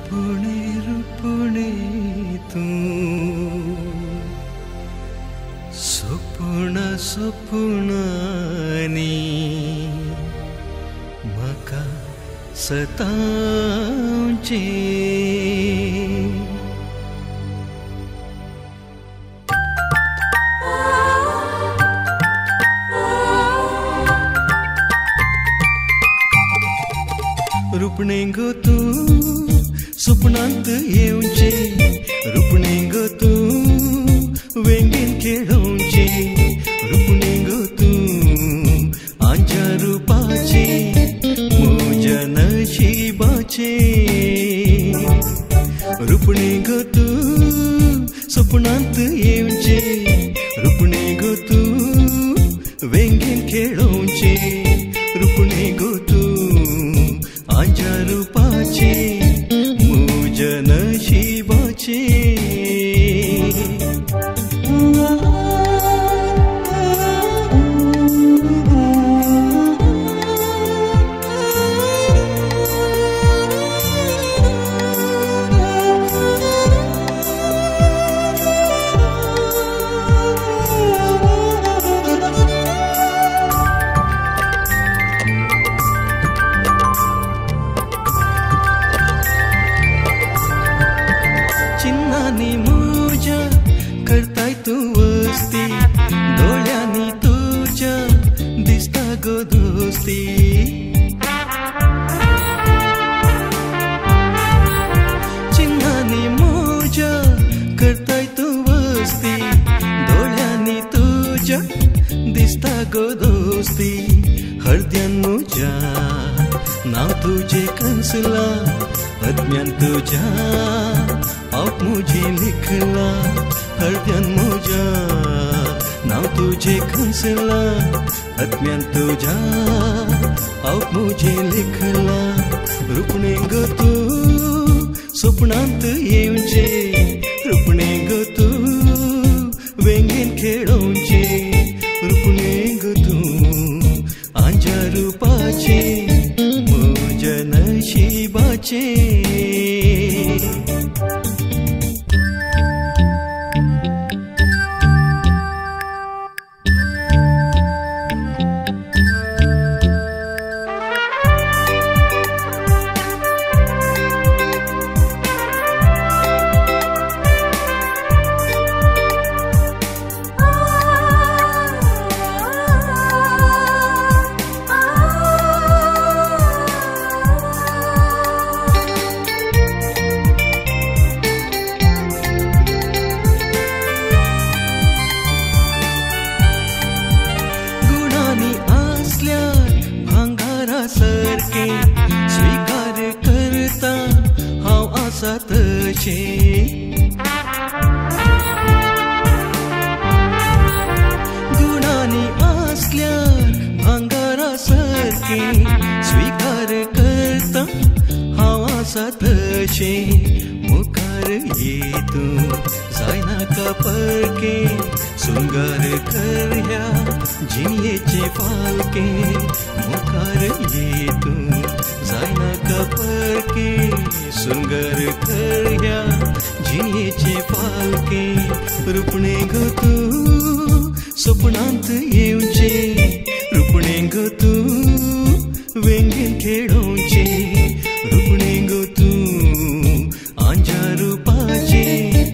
रुपणे रुपणे तू स्वप्न स्वप्नानी म्हाका सतावचे रुपणे गो तू स्वप्नांत येवचे रुपणे गो तू वेंगेन खेळोवचे रुपणे गो तू आंच्या रूपाचे म्हज्या नशिबाचे रुपणे गो तू स्वप्नांत येवचे रुपणे गो तू वेंगेन खेळोवचे रुपणे गो तू आंच्या रूपाचे म्हज्या नशिबाचे चिन्नानी म्हज्या करताय तूं वस्ती दोळ्यांनी तुज्या दिसता गो दोस्ती चिन्नानी म्हज्या करताय तूं वस्ती दोळ्यांनी तुज्या दिसता गो दोस्ती हळद्यान म्हज्या नांव तुजें कंसला आत्म्यान तुज्या आप मुझे लिखला हळद्यान म्हज्या नांव तुजें खंसला आत्म्यान तुज्या आप मुझे लिखला रुपणे गो तू स्वप्नांत येवचे रुपणे गो तू वेंगेन खेळोवचे रुपणे गो तू आंच्या रूपाचे म्हज्या नशिबाचे सारके स्वीकार करता हांव आसा तशे गुणांनी आसल्यार भांगारा सारके स्वीकार करता हांव आसा तशे मुखार ये तूं जायनाका परके सुंगार कर ह्या जिणयेचे फालके मुखार ये तूं जायनाका परके सुंगार कर ह्या जिणयेचे फालके रुपणे गो तू स्वप्नांत येवचे रुपणे गो तू वेंगेन खेळोवचे रुपणे गो तू आंच्या रूपाचे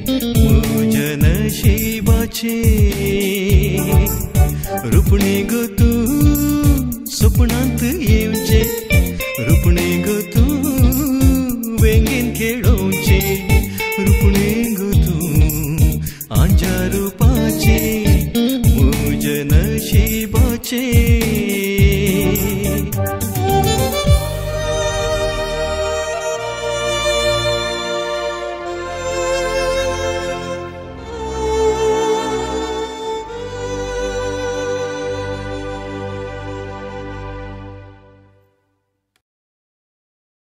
म्हज्या नशिबाचे रुपणे गो तू स्वप्नांत ये